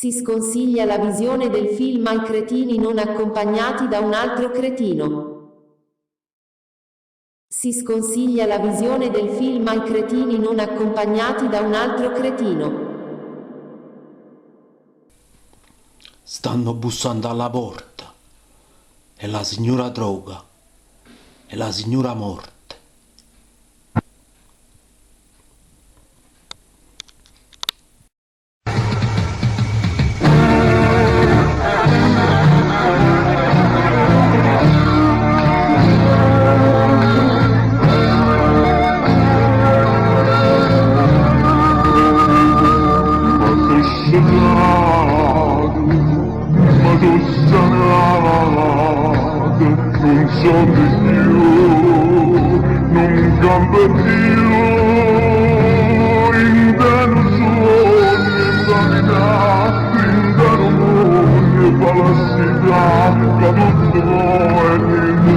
Si sconsiglia la visione del film ai cretini non accompagnati da un altro cretino. Si sconsiglia la visione del film ai cretini non accompagnati da un altro cretino. Stanno bussando alla porta. È la signora Droga. È la signora Morte. Ma tu sanate, non so di più, non cambia più, intero sogno e vanità, intero mondo e falassità, che tutto è niente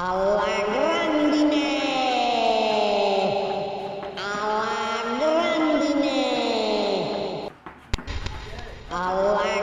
Alla grandine! Alla grandine! Alla